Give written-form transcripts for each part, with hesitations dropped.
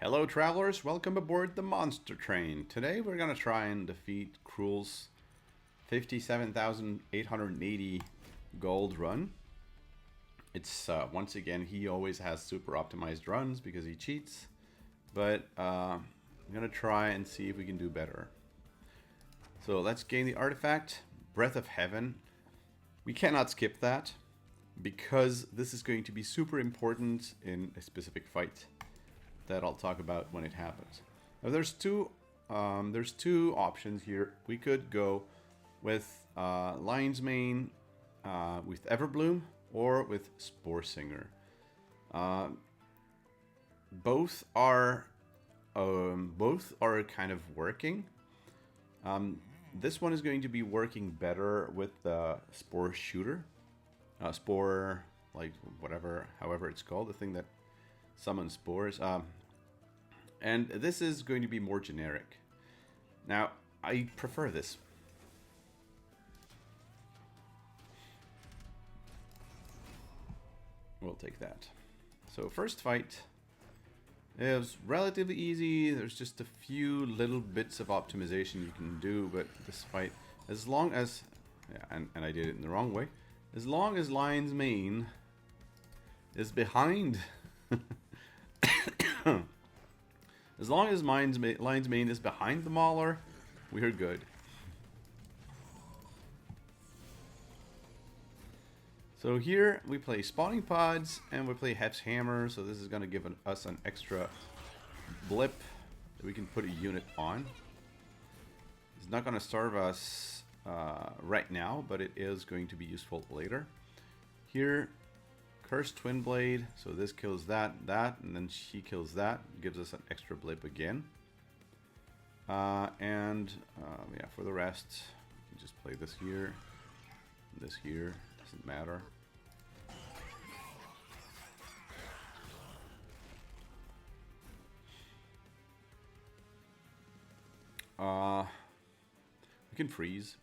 Hello travelers, welcome aboard the Monster Train. Today we're gonna try and defeat Cruel's 57,880 gold run. It's once again, he always has super optimized runs because he cheats, but I'm gonna try and see if we can do better. So let's gain the artifact, Breath of Heaven. We cannot skip that because this is going to be super important in a specific fight that I'll talk about when it happens. Now there's two options here. We could go with Lion's Mane, with Everbloom, or with Spore Singer. Both are kind of working. This one is going to be working better with the Spore Shooter, Spore, like whatever, however it's called, the thing that summon spores, and this is going to be more generic. Now I prefer this. We'll take that. So first fight is relatively easy. There's just a few little bits of optimization you can do, but this fight, as long as, yeah, and I did it in the wrong way, as long as Lion's Mane is behind as long as Lion's Mane is behind the Mauler, we're good. So here we play Spawning Pods and we play Hef's Hammer, so this is going to give us an extra blip that we can put a unit on. It's not going to serve us right now, but it is going to be useful later. Here, Cursed Twin Blade, so this kills that, and then she kills that, gives us an extra blip again. Yeah, for the rest, you can just play this here, doesn't matter. We can freeze.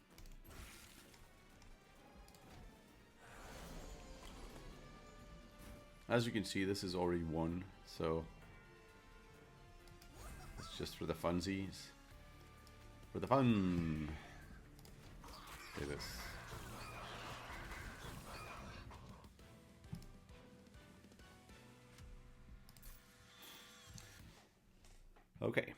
As you can see, this is already won, so it's just for the funsies. For the fun. Play this. Okay.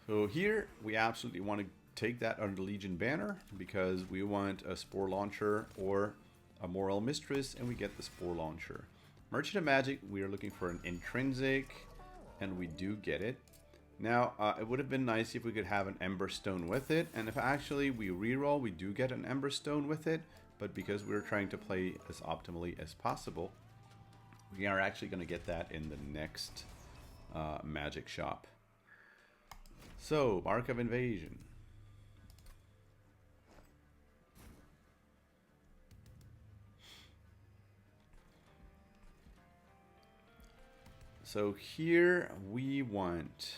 So here, we absolutely want to take that under Legion banner because we want a Spore Launcher or a Moral Mistress, and we get the Spore Launcher. Merchant of Magic, we are looking for an intrinsic, and we do get it. Now, it would have been nice if we could have an Ember Stone with it, and if actually we reroll, we do get an Ember Stone with it, but because we're trying to play as optimally as possible, we are actually going to get that in the next magic shop. So, Mark of Invasion. So here we want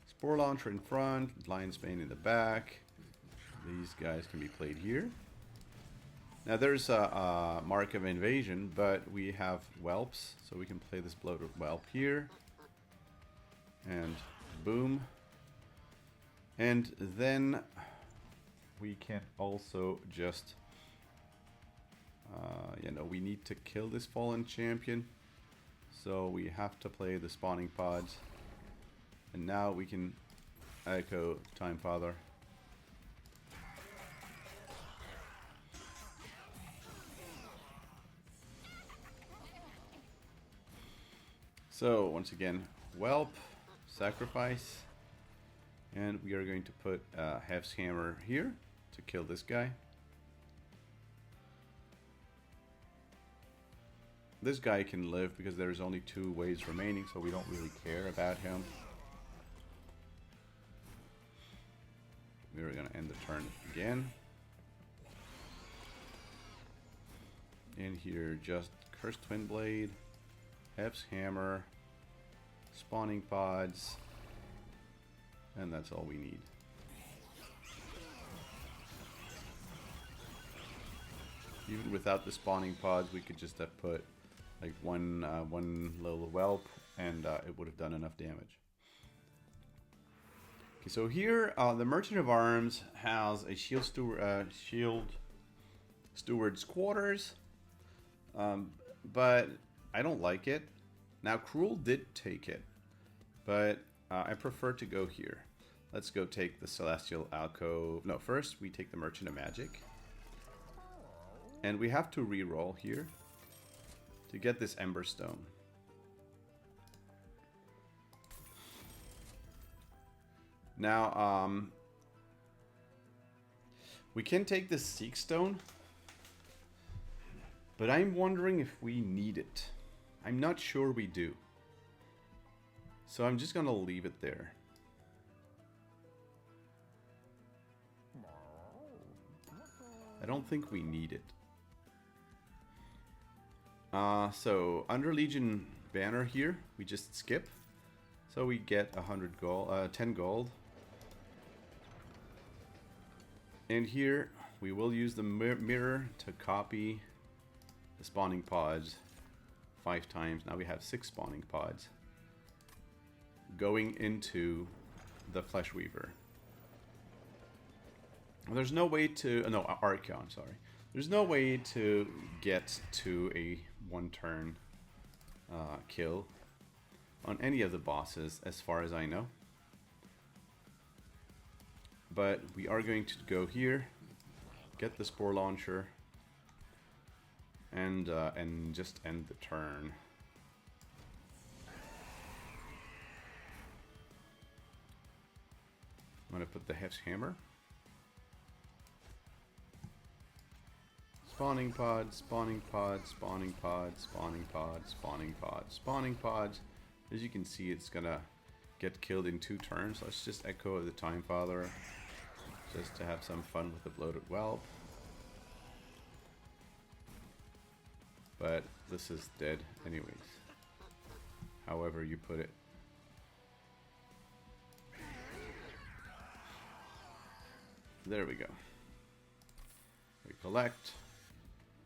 Spore Launcher in front, Lion's Mane in the back. These guys can be played here. Now there's a Mark of Invasion, but we have Whelps, so we can play this Bloated Whelp here. And boom. And then we can also just, we need to kill this Fallen Champion. So we have to play the Spawning Pods. And now we can echo Time Father. So once again, Whelp, Sacrifice. And we are going to put Hef's Hammer here to kill this guy. This guy can live because there's only 2 waves remaining, so we don't really care about him. We're going to end the turn again. In here, just Cursed Twin Blade, Hef's Hammer, Spawning Pods, and that's all we need. Even without the Spawning Pods, we could just have put like one little whelp, and it would have done enough damage. Okay, so here the Merchant of Arms has a shield steward's quarters, but I don't like it. Now Cruel did take it, but I prefer to go here. Let's go take the Celestial Alcove. No, first we take the Merchant of Magic. And we have to re-roll here to get this Ember Stone. Now, we can take this Seek Stone, but I'm wondering if we need it. I'm not sure we do. So I'm just gonna leave it there. I don't think we need it. So under Legion banner here, we just skip. So we get 100 gold, 10 gold. And here we will use the mirror to copy the spawning pods 5 times. Now we have 6 spawning pods going into the Flesh Weaver. There's no way to... no, Archon, sorry. There's no way to get to a 1-turn kill on any of the bosses, as far as I know. But we are going to go here, get the Spore Launcher, and just end the turn. I'm going to put the Hef's Hammer. Spawning pods, spawning pods, spawning pods, spawning pods, spawning pods, spawning pods. As you can see, it's gonna get killed in 2 turns. Let's just echo the Time Father, just to have some fun with the Bloated Whelp. But this is dead anyways, however you put it. There we go. We collect.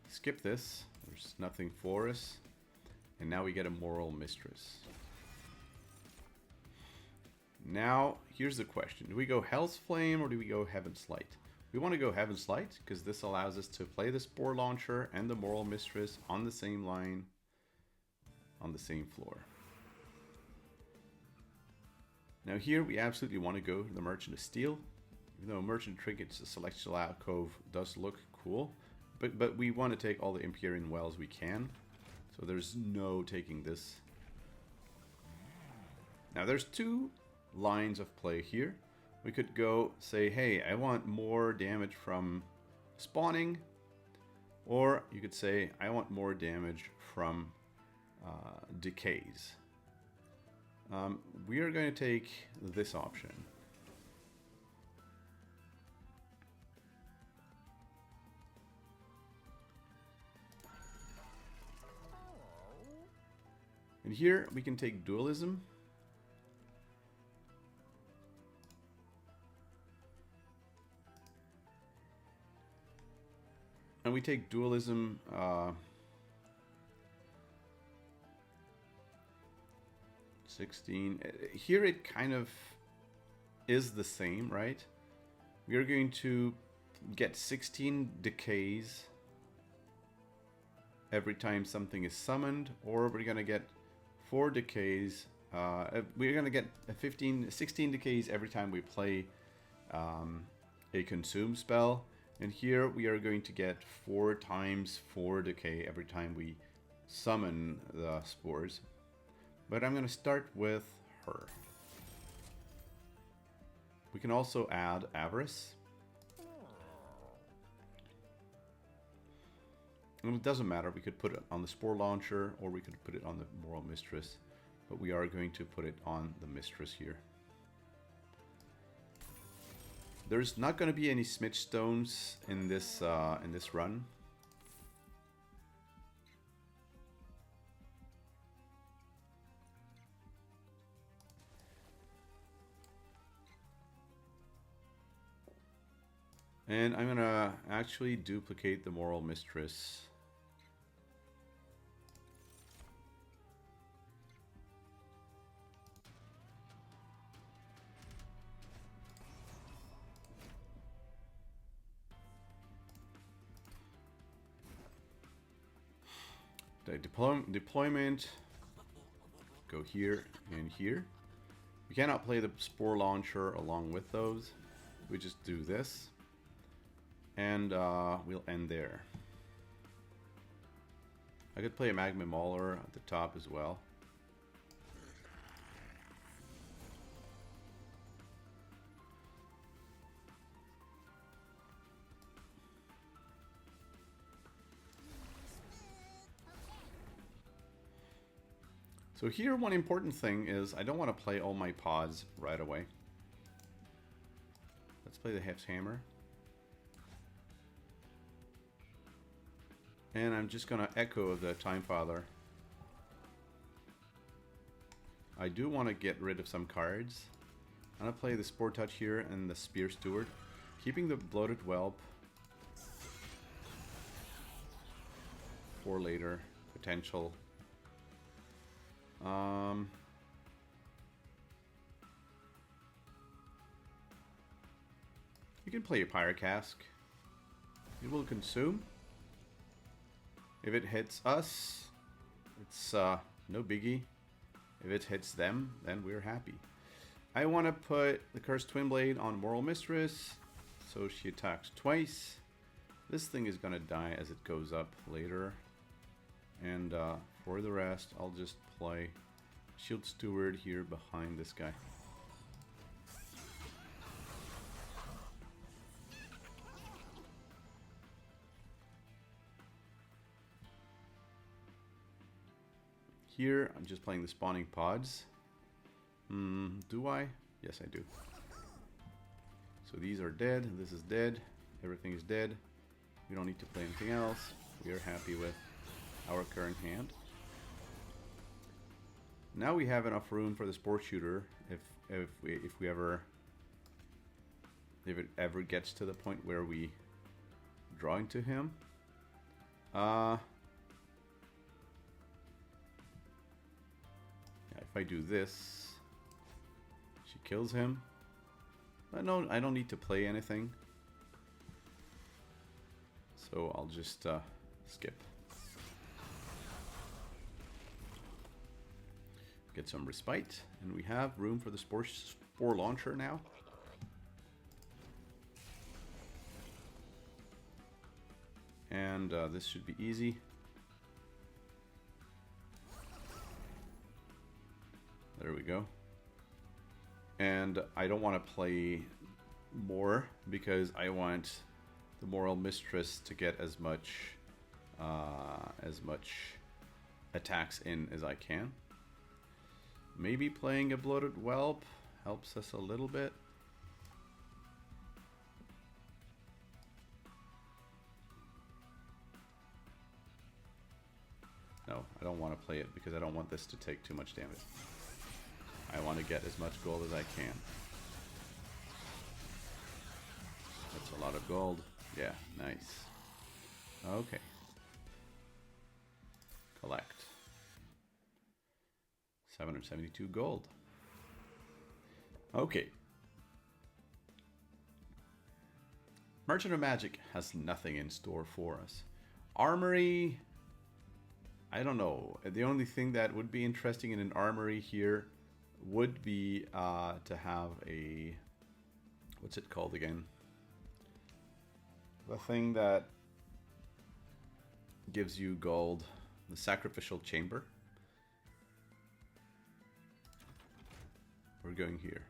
Skip this. There's nothing for us. And now we get a Moral Mistress. Now, here's the question. Do we go Hell's Flame or do we go Heaven's Light? We want to go Heaven's Light because this allows us to play the Spore Launcher and the Moral Mistress on the same line, on the same floor. Now here we absolutely want to go to the Merchant of Steel. Even though Merchant Trinkets, the Celestial Alcove does look cool. But we want to take all the Empyrean Wells we can. So there's no taking this. Now there's 2 lines of play here. We could go say, hey, I want more damage from spawning. Or you could say, I want more damage from decays. We are going to take this option. And here we can take Dualism. And we take Dualism 16. Here it kind of is the same, right? We are going to get 16 decays every time something is summoned, or we're going to get 4 decays. We're going to get 16 decays every time we play a consume spell. And here we are going to get 4 times 4 decay every time we summon the spores. But I'm going to start with her. We can also add Avarice. And it doesn't matter, we could put it on the Spore Launcher or we could put it on the Moral Mistress, but we are going to put it on the Mistress here. There's not going to be any Smidge Stones in this run. And I'm going to actually duplicate the Moral Mistress. The deployment, go here and here. We cannot play the Spore Launcher along with those. We just do this. And we'll end there. I could play a Magma Mauler at the top as well. So here, one important thing is I don't want to play all my pods right away. Let's play the Hef's Hammer. And I'm just going to echo the Time Father. I do want to get rid of some cards. I'm going to play the Spore Touch here and the Spear Steward. Keeping the Bloated Whelp for later potential. You can play a Pyrocask. It will consume. If it hits us, it's no biggie. If it hits them, then we're happy. I want to put the Cursed Twinblade on Moral Mistress, so she attacks twice. This thing is going to die as it goes up later. And for the rest, I'll just play Shield Steward here behind this guy. Here, I'm just playing the spawning pods. Do I? Yes, I do. So these are dead, this is dead, everything is dead. We don't need to play anything else. We are happy with our current hand. Now we have enough room for the Spore Shooter if it ever gets to the point where we draw into him. If I do this, she kills him. No, I don't need to play anything. So I'll just skip. Get some respite, and we have room for the Spore Launcher now. And this should be easy. There we go. And I don't want to play more because I want the Moral Mistress to get as much attacks in as I can. Maybe playing a Bloated Whelp helps us a little bit. No, I don't want to play it because I don't want this to take too much damage. I want to get as much gold as I can. That's a lot of gold. Yeah, nice. Okay. Collect. 772 gold. Okay. Merchant of Magic has nothing in store for us. Armory, I don't know. The only thing that would be interesting in an armory here would be to have a, what's it called again? The thing that gives you gold, the Sacrificial Chamber. We're going here.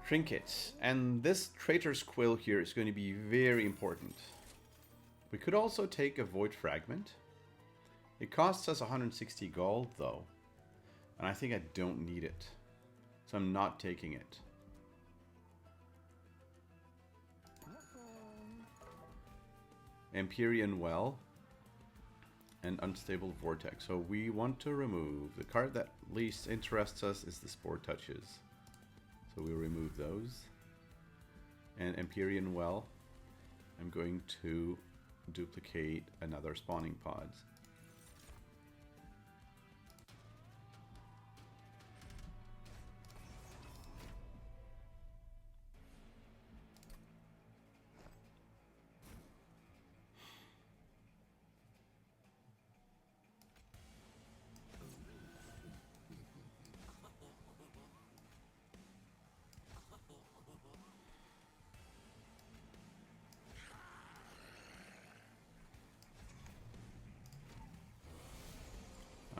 Trinkets. And this Traitor's Quill here is going to be very important. We could also take a Void Fragment. It costs us 160 gold though. And I think I don't need it. So I'm not taking it. Empyrean Well. And Unstable Vortex. So we want to remove. The card that least interests us is the Spore Touches. So we'll remove those. And Empyrean Well. I'm going to duplicate another Spawning Pods.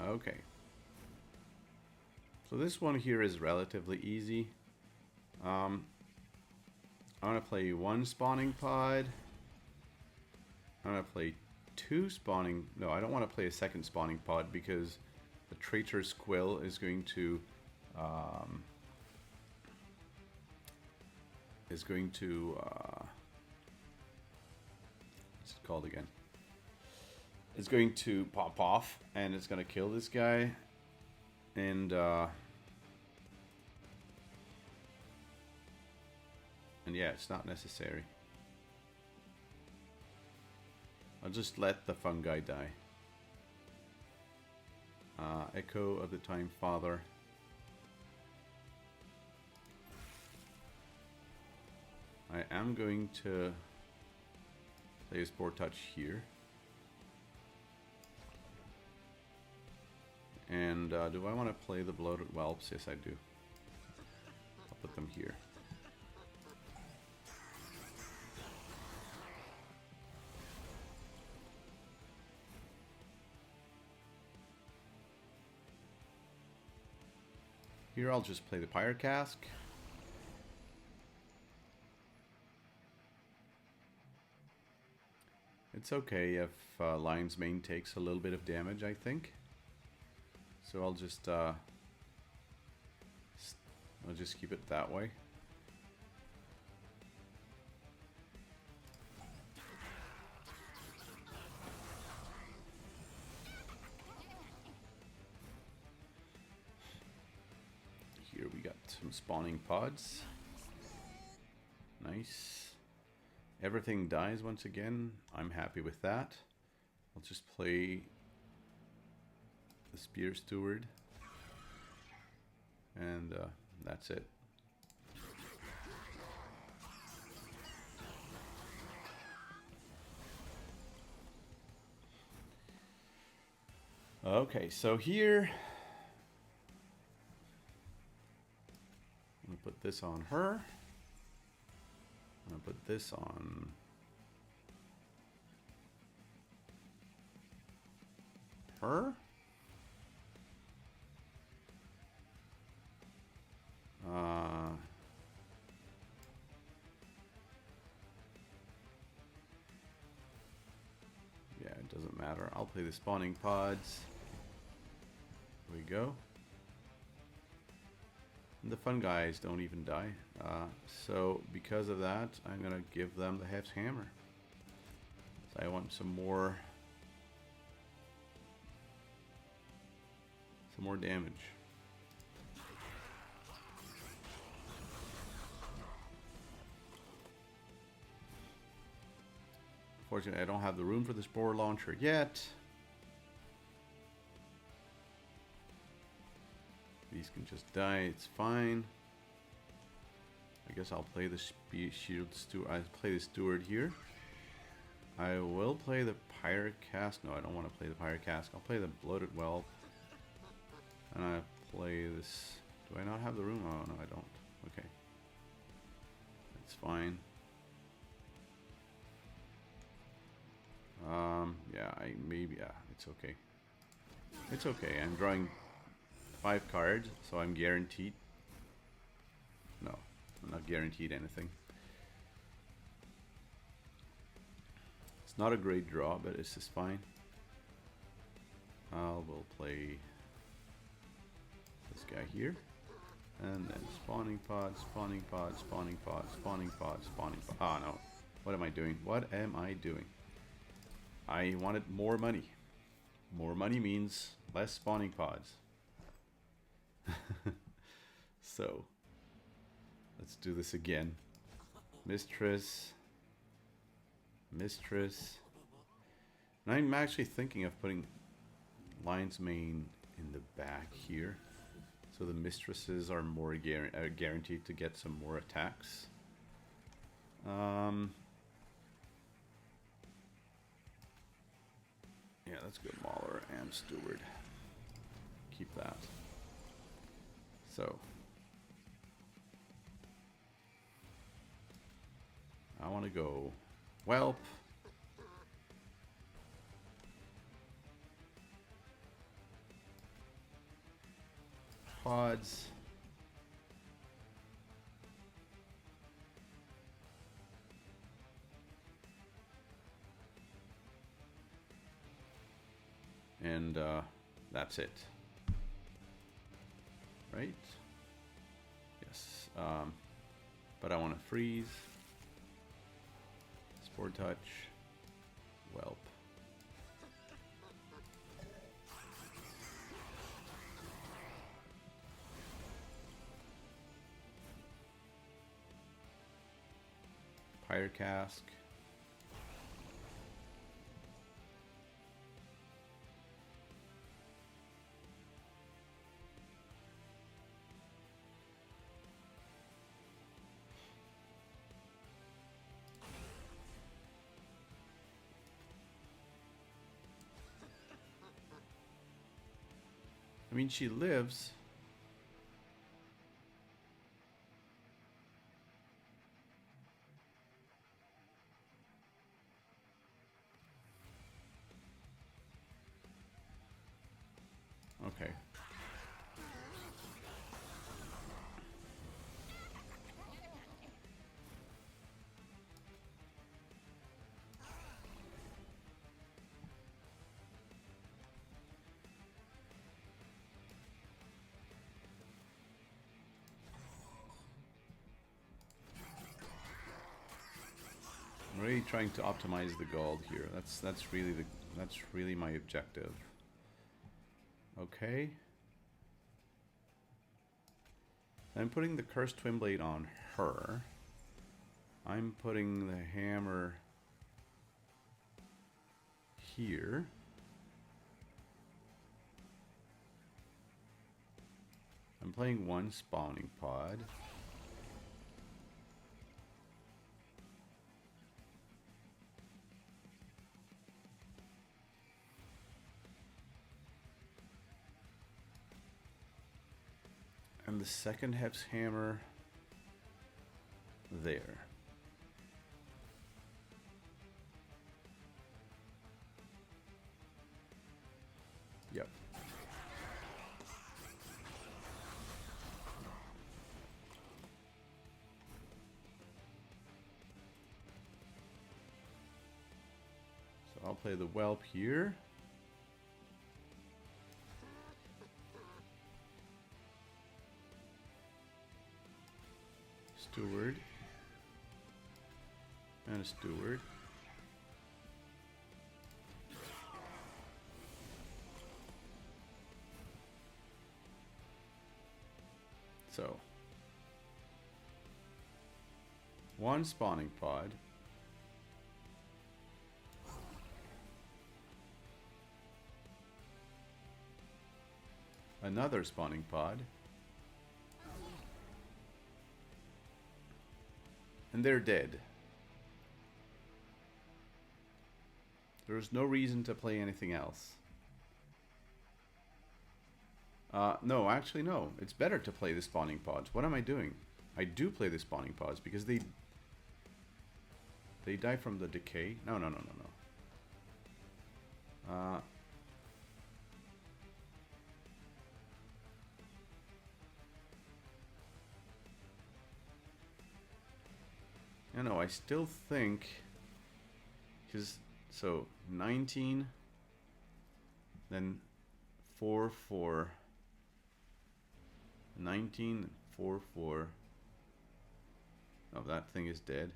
Okay. So this one here is relatively easy. I want to play one spawning pod. I want to play two spawning... No, I don't want to play a second spawning pod because the Traitor's Quill is going to... what's it called again? It's going to pop off and it's going to kill this guy. And yeah, it's not necessary. I'll just let the fungi die. Echo of the Time Father. I am going to play a Spore Touch here. And do I want to play the Bloated Whelps? Yes, I do. I'll put them here. Here I'll just play the Pirate Cask. It's okay if Lion's Mane takes a little bit of damage, I think. So I'll just keep it that way. Here we got some spawning pods. Nice. Everything dies once again. I'm happy with that. I'll just play the Spear Steward. And that's it. Okay, so here I'm gonna put this on her. I'm gonna put this on her. Yeah, it doesn't matter. I'll play the spawning pods. Here we go. And the fun guys don't even die. So because of that, I'm gonna give them the Hef's Hammer. So I want some more damage. Fortunately, I don't have the room for the Spore Launcher yet. These can just die, it's fine. I guess I'll play the Shield Steward. I'll play the Steward here. I will play the Pirate Cask. No, I don't want to play the Pirate Cask. I'll play the Bloated Whelp. And I play this. Do I not have the room? Oh, no, I don't. Okay. That's fine. Yeah, it's okay. It's okay. I'm drawing 5 cards, so I'm guaranteed. No, I'm not guaranteed anything. It's not a great draw, but it's just fine. We'll play this guy here. And then spawning pod, spawning pod, spawning pod, spawning pod, spawning pod. Ah, no. What am I doing? What am I doing? I wanted more money. More money means less spawning pods. So, let's do this again. Mistress. Mistress. And I'm actually thinking of putting Lion's Mane in the back here. So the mistresses are more guaranteed to get some more attacks. Yeah, let's go Mauler and Steward. Keep that. So I want to go Whelp. pods. And that's it. Right? Yes. But I want to freeze. Spore touch. Whelp. Pyre cask. I mean, she lives. Okay. I'm really trying to optimize the gold here. That's really my objective. Okay. I'm putting the Cursed Twin Blade on her. I'm putting the hammer here. I'm playing one spawning pod. And the second Hex hammer there. Yep. So I'll play the Whelp here. Steward. And a Steward. So, one spawning pod. Another spawning pod. And they're dead. There's no reason to play anything else. No, actually no. It's better to play the spawning pods. What am I doing? I do play the spawning pods because they die from the decay. No. No, I still think, because so 19, then 4/4, 19, 4/4. Oh, that thing is dead.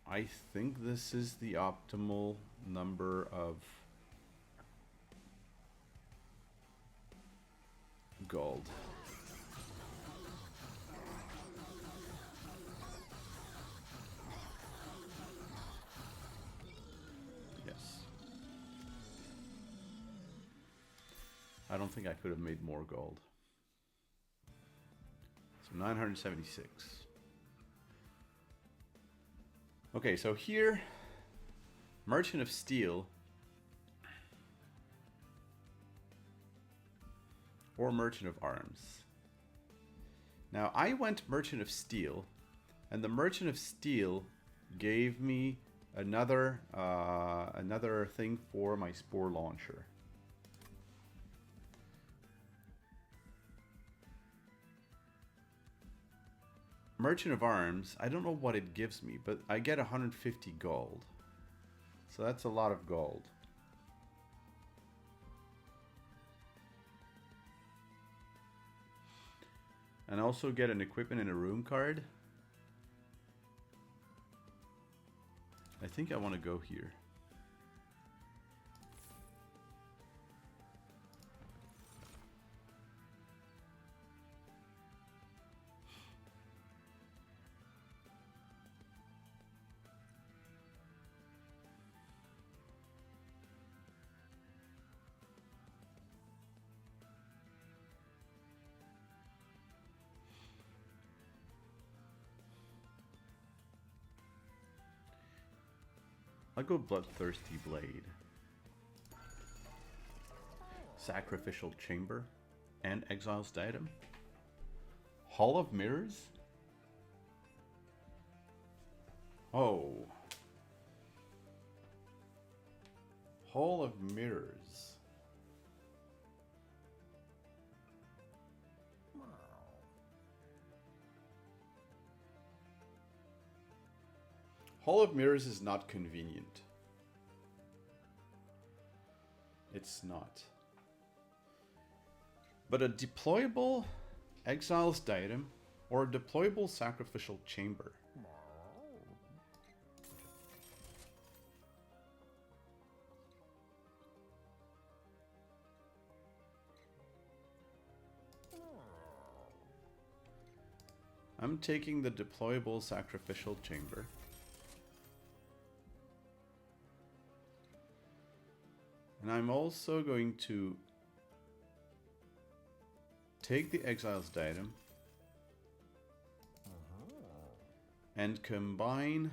I think this is the optimal number of gold. I don't think I could have made more gold. So 976. Okay, so here, Merchant of Steel or Merchant of Arms. Now I went Merchant of Steel, and the Merchant of Steel gave me another another thing for my Spore Launcher. Merchant of Arms, I don't know what it gives me, but I get 150 gold. So that's a lot of gold. And also get an equipment and a room card. I think I want to go here. I'll go Bloodthirsty Blade. Sacrificial Chamber and Exile's Diadem. Hall of Mirrors? Oh. Hall of Mirrors. Hall of Mirrors is not convenient. It's not. But a deployable Exile's Diadem or a deployable Sacrificial Chamber. I'm taking the deployable Sacrificial Chamber. And I'm also going to take the Exile's Diadem and combine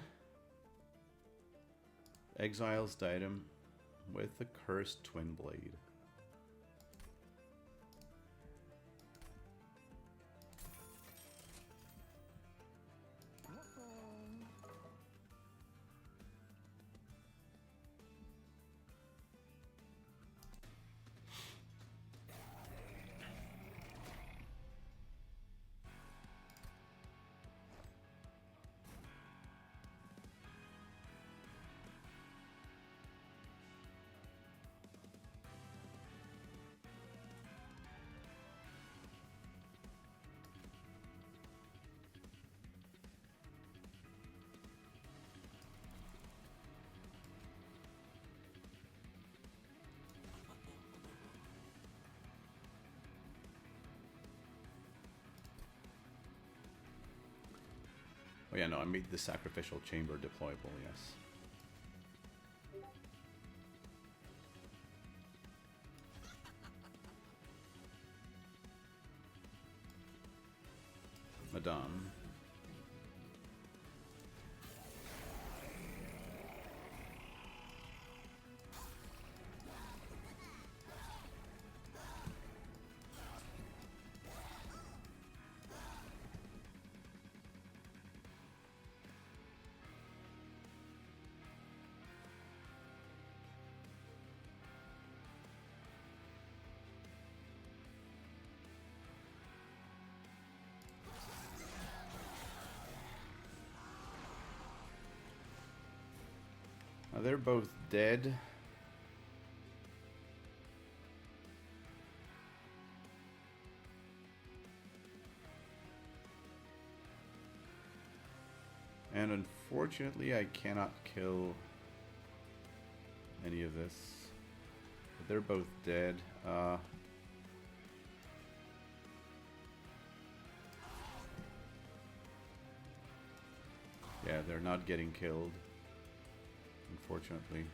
Exile's Diadem with the Cursed Twin Blade. Oh yeah, no, I made the Sacrificial Chamber deployable, yes. Madame. They're both dead. And unfortunately, I cannot kill any of this. But they're both dead. Yeah, they're not getting killed. Unfortunately.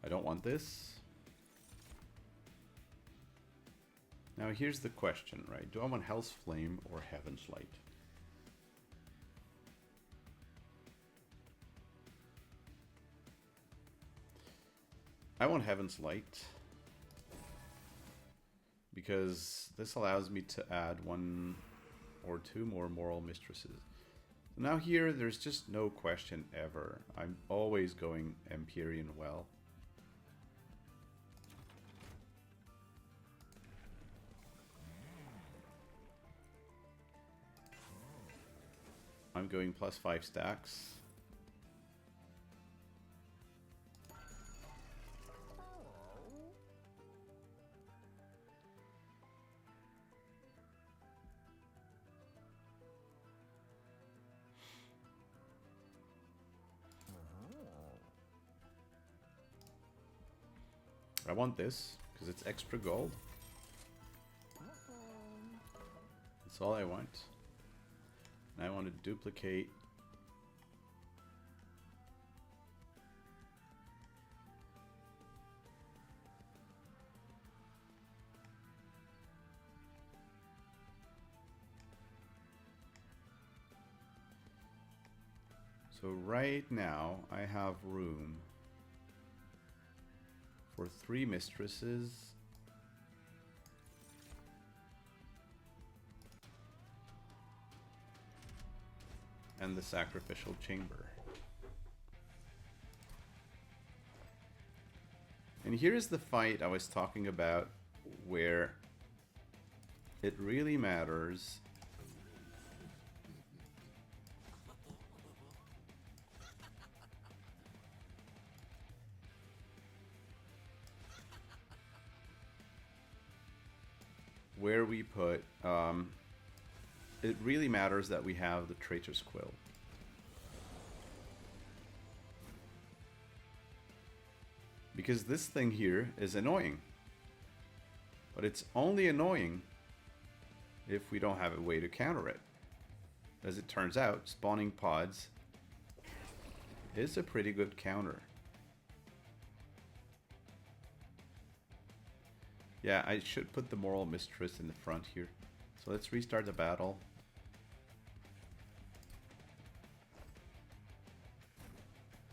I don't want this. Now here's the question, right? Do I want Hell's Flame or Heaven's Light? I want Heaven's Light because this allows me to add 1 or 2 more Moral Mistresses. Now here, there's just no question ever. I'm always going Empyrean Well. I'm going +5 stacks. I want this, because it's extra gold. That's all I want. And I want to duplicate so right now I have room for 3 mistresses and the sacrificial chamber. And here's the fight I was talking about, where it really matters where we put, it really matters that we have the Traitor's Quill. Because this thing here is annoying. But it's only annoying if we don't have a way to counter it. As it turns out, spawning pods is a pretty good counter. Yeah, I should put the Moral Mistress in the front here. So let's restart the battle.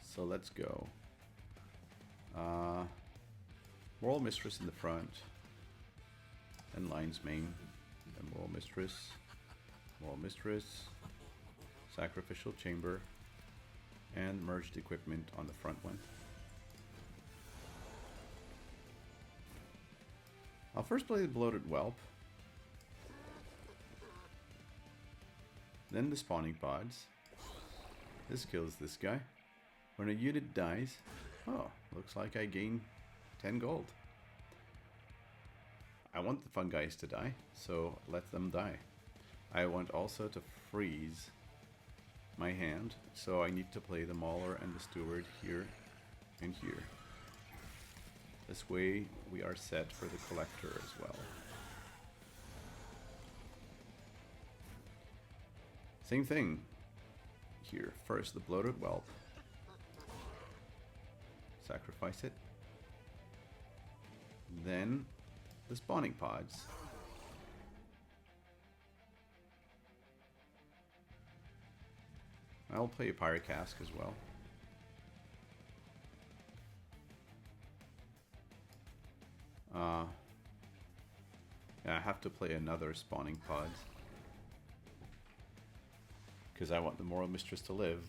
So let's go. Moral Mistress in the front. And Lion's Mane. And Moral Mistress. Moral Mistress. Sacrificial Chamber. And merged equipment on the front one. I'll first play the Bloated Whelp. Then the Spawning Pods. This kills this guy. When a unit dies, oh, looks like I gain 10 gold. I want the fun guys to die, so let them die. I want also to freeze my hand, so I need to play the Mauler and the Steward here and here. This way we are set for the Collector as well. Same thing here. First the Bloated Whelp. Sacrifice it. Then the Spawning Pods. I'll play a Pyrocask as well. Yeah, I have to play another Spawning Pod. Because I want the Moral Mistress to live.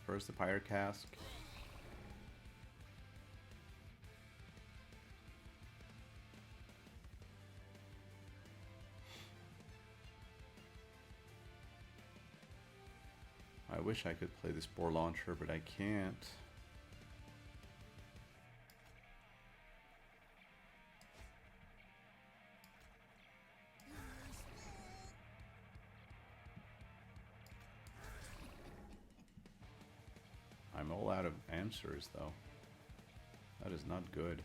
First the Pyrocask. I wish I could play the Spore Launcher, but I can't. out of answers, though. That is not good.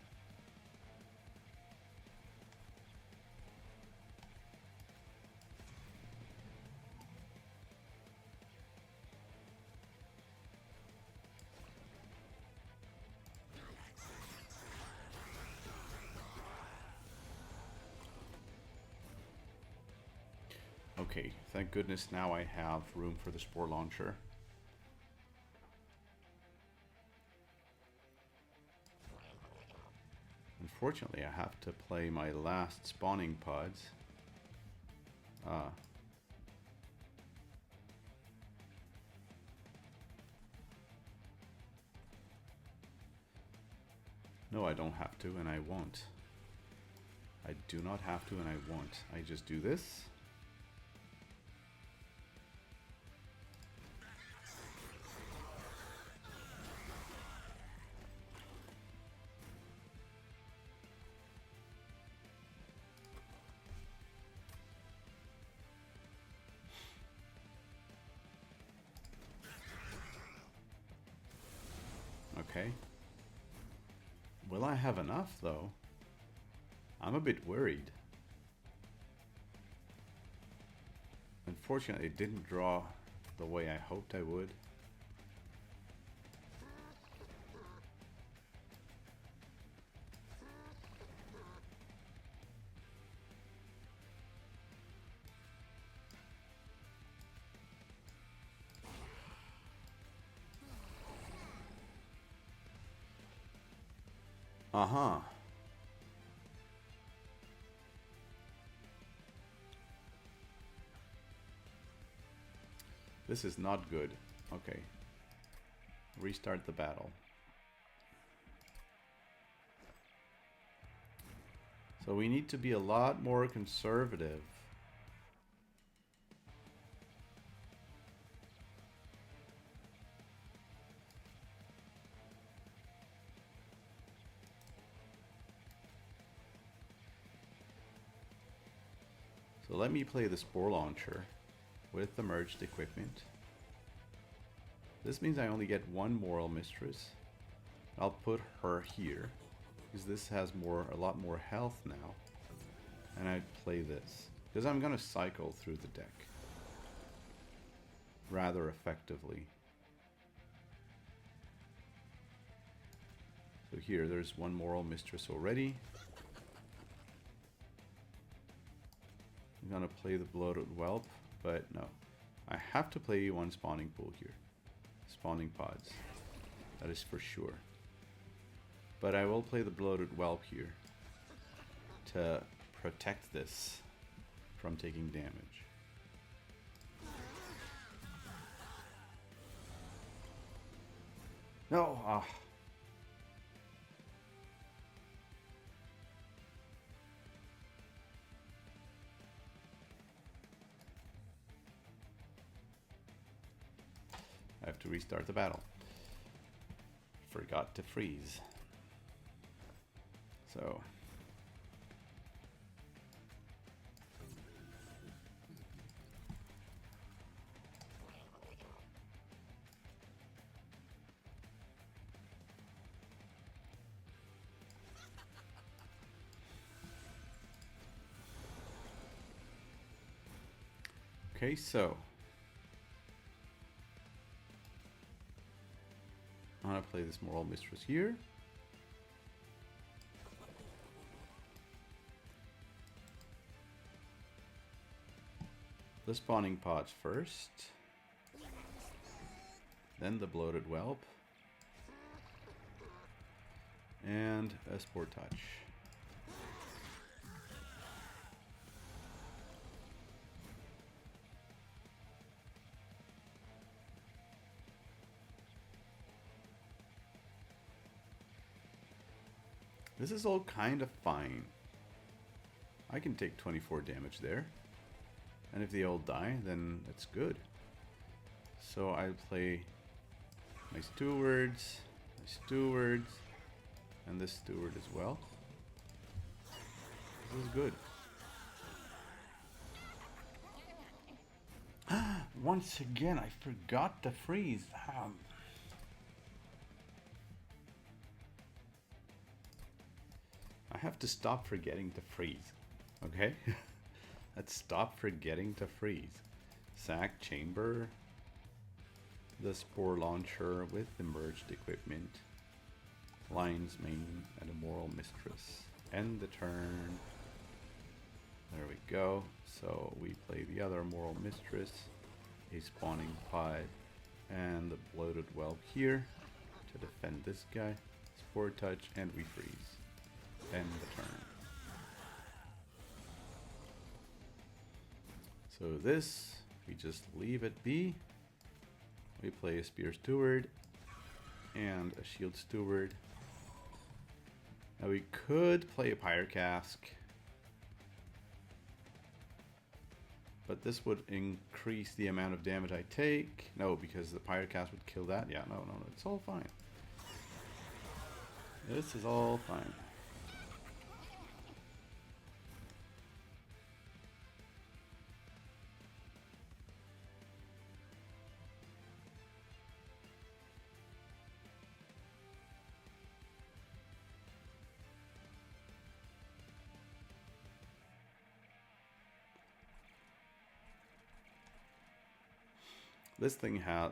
Okay, thank goodness now I have room for the Spore Launcher. Unfortunately, I have to play my last spawning pods. No, I don't have to, and I won't. I do not have to, and I won't. I just do this. Okay. Will I have enough, though? I'm a bit worried. Unfortunately, it didn't draw the way I hoped I would. Uh-huh. This is not good. Okay. Restart the battle. So we need to be a lot more conservative. So let me play the Spore Launcher with the merged equipment. This means I only get one Moral Mistress. I'll put her here because this has a lot more health now. And I'd play this because I'm gonna cycle through the deck rather effectively. So here, there's one Moral Mistress already. I'm gonna play the Bloated Whelp, but no. I have to play one spawning pool here. Spawning pods. That is for sure. But I will play the Bloated Whelp here to protect this from taking damage. No! Ah. I have to restart the battle. Forgot to freeze. So. Okay, so. I'm gonna play this Moral Mistress here. The spawning pods first. Then the Bloated Whelp. And a Spore Touch. This is all kind of fine. I can take 24 damage there. And if they all die, then it's good. So I play my stewards, and this steward as well. This is good. Once again, I forgot to freeze. have to stop forgetting to freeze. Okay? Let's stop forgetting to freeze. Sack chamber. The spore launcher with the merged equipment. Lion's Mane and a Moral Mistress. End the turn. There we go. So we play the other Moral Mistress, a Spawning Pod, and the Bloated Whelp here to defend this guy. Spore Touch, and we freeze. End the turn. So this, we just leave it be. We play a Spear Steward and a Shield Steward. Now we could play a Pyre Cask, but this would increase the amount of damage I take. No, because the Pyre Cask would kill that. Yeah, no, it's all fine. This is all fine.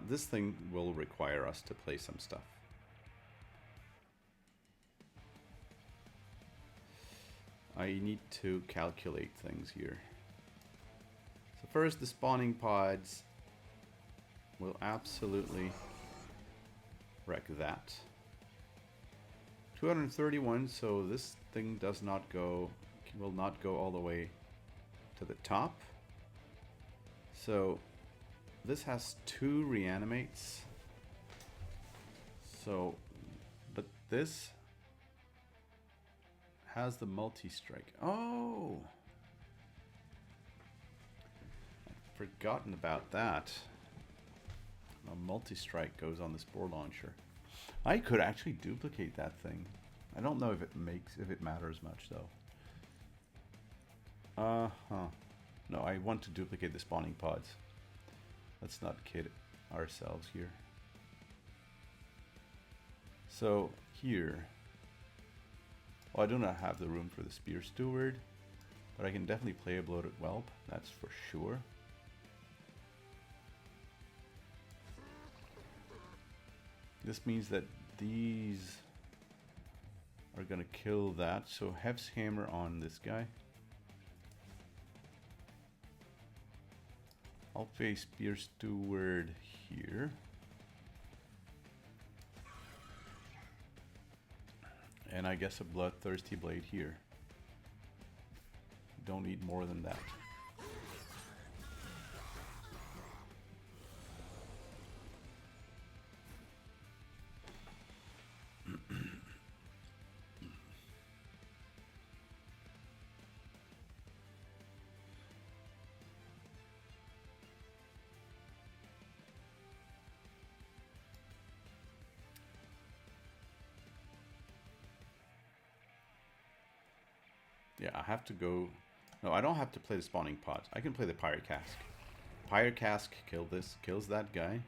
This thing will require us to play some stuff. I need to calculate things here. So first, the spawning pods will absolutely wreck that. 231, so this thing does not go, will not go all the way to the top. So this has 2 reanimates. So, but this has the multi-strike. Oh! I've forgotten about that. A multi-strike goes on the spore launcher. I could actually duplicate that thing. I don't know if it matters much though. No, I want to duplicate the spawning pods. Let's not kid ourselves here. So here, well, I do not have the room for the Spear Steward, but I can definitely play a Bloated Whelp, that's for sure. This means that these are gonna kill that, so Hef's Hammer on this guy. I'll play Spear Steward here. And I guess a Bloodthirsty Blade here. Don't need more than that. Yeah, I have to go. No, I don't have to play the spawning pods. I can play the Pyre Cask. Pyre Cask kills that guy.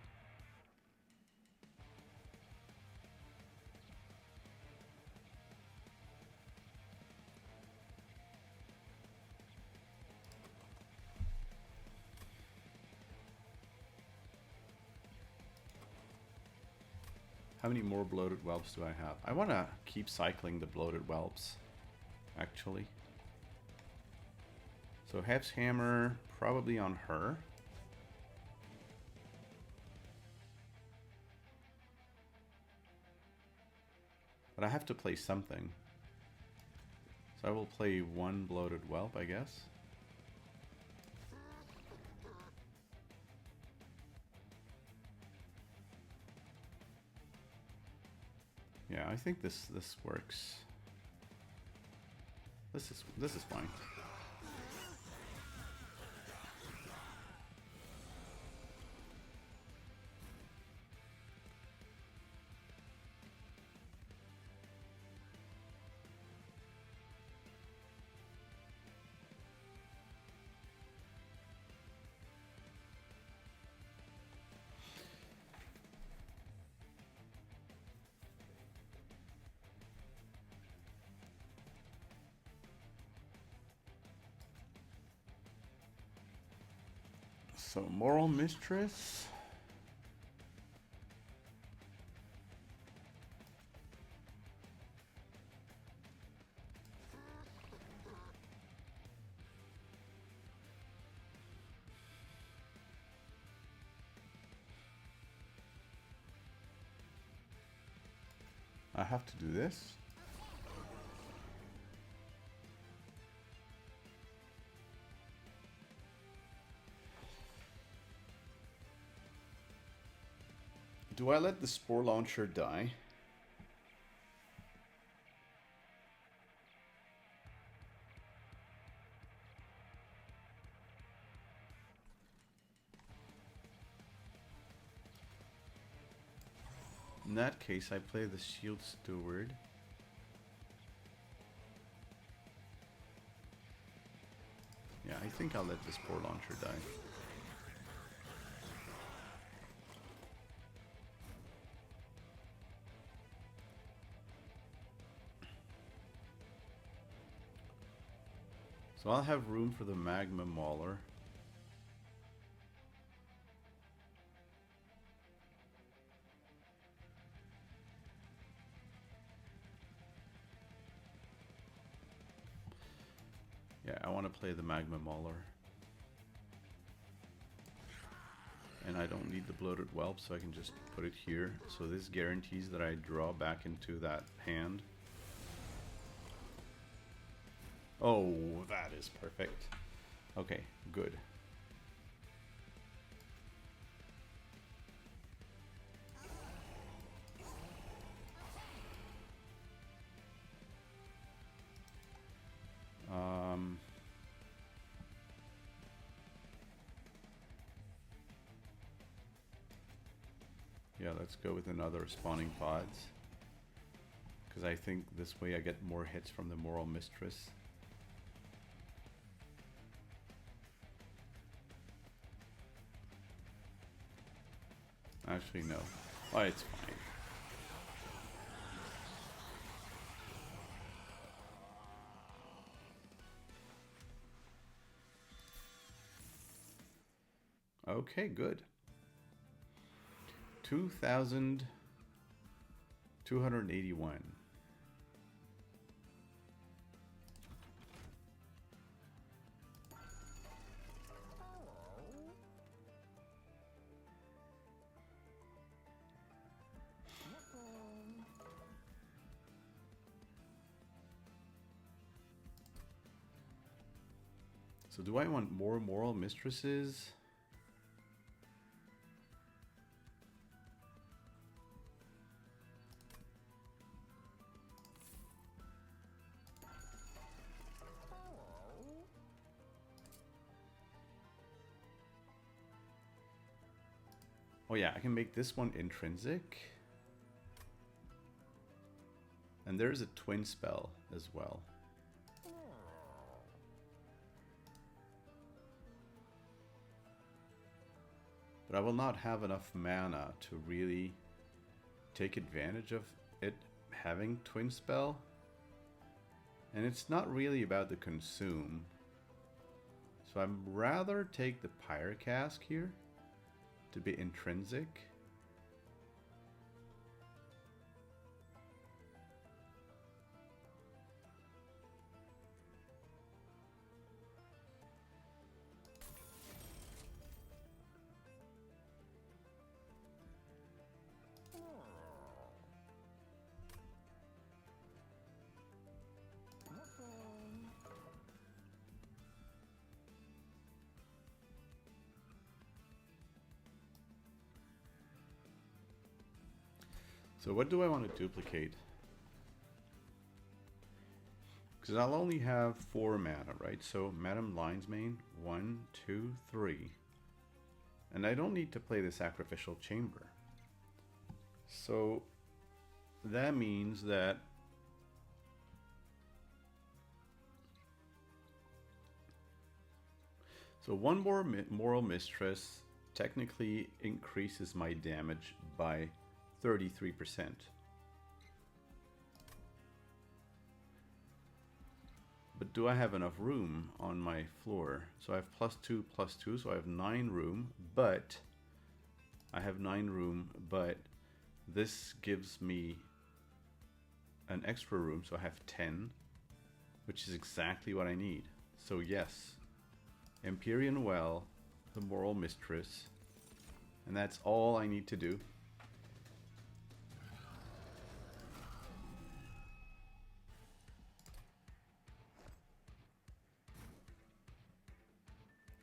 How many more Bloated Whelps do I have? I want to keep cycling the Bloated Whelps, actually. So Hef's Hammer, probably on her. But I have to play something. So I will play one Bloated Whelp, I guess. Yeah, I think this works. This is fine. So, Moral Mistress. I have to do this. Do I let the Spore Launcher die? In that case, I play the Shield Steward. Yeah, I think I'll let the Spore Launcher die. So I'll have room for the Magma Mauler. Yeah, I want to play the Magma Mauler. And I don't need the Bloated Whelp, so I can just put it here. So this guarantees that I draw back into that hand. Oh, that is perfect. Okay, good. Yeah, let's go with another Spawning Pods. Because I think this way I get more hits from the Moral Mistress. Actually, no. Oh, it's fine. Okay, good. 2,281. So do I want more Moral Mistresses? Oh yeah, I can make this one intrinsic. And there's a twin spell as well. But I will not have enough mana to really take advantage of it having twin spell. And it's not really about the consume. So I'd rather take the Pyrocask here to be intrinsic. So what do I want to duplicate? Because I'll only have 4 mana, right? So Madame Linesmane, 1, 2, 3. And I don't need to play the Sacrificial Chamber. So that means that so one more Moral Mistress technically increases my damage by 33%. But But do I have enough room on my floor? So I have +2, so I have 9 room, but I have 9 room, but this gives me an extra room, so I have 10, which is exactly what I need. So yes, Empyrean Well, the Moral Mistress, and that's all I need to do.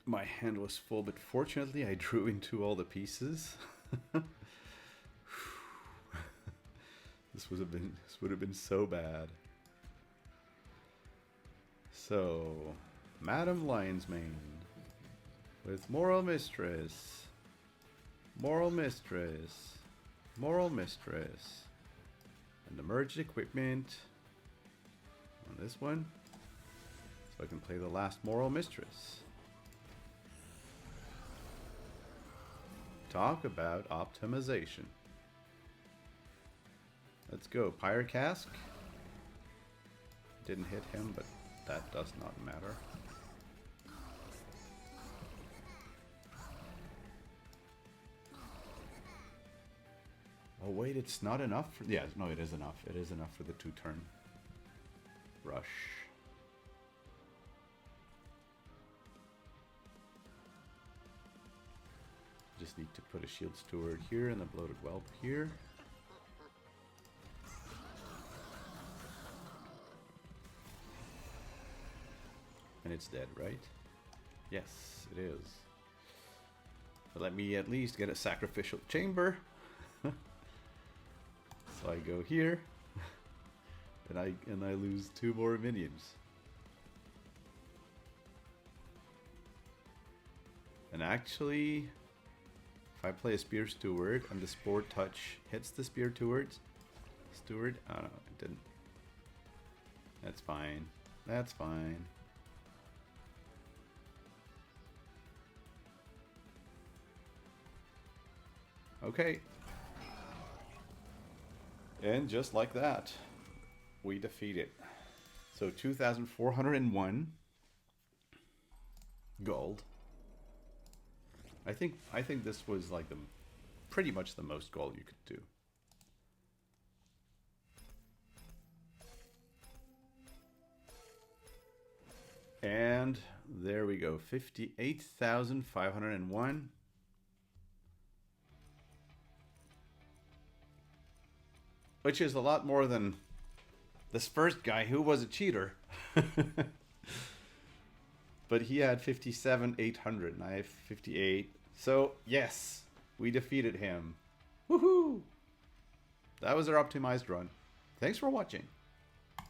My hand was full, but fortunately I drew into all the pieces. This would have been so bad. So, Madam Lion's Mane with Moral Mistress, Moral Mistress, Moral Mistress, and the merged equipment on this one, so I can play the last Moral Mistress. Talk about optimization. Let's go. Pyre Cask. Didn't hit him, but that does not matter. Oh wait, it's not enough for... Yeah, no, it is enough. It is enough for the 2-turn rush. Just need to put a Shield Steward here and a Bloated Whelp here. And it's dead, right? Yes, it is. But let me at least get a Sacrificial Chamber. So I go here, and I lose 2 more minions. And actually, if I play a Spear Steward and the Spore Touch hits the Spear Steward, oh no, it didn't. That's fine. That's fine. Okay. And just like that, we defeat it. So 2,401 gold. I think this was like pretty much the most gold you could do. And there we go, 58,501. Which is a lot more than this first guy who was a cheater. But he had 57,800 and I have 58. So yes, we defeated him. Woohoo! That was our optimized run. Thanks for watching.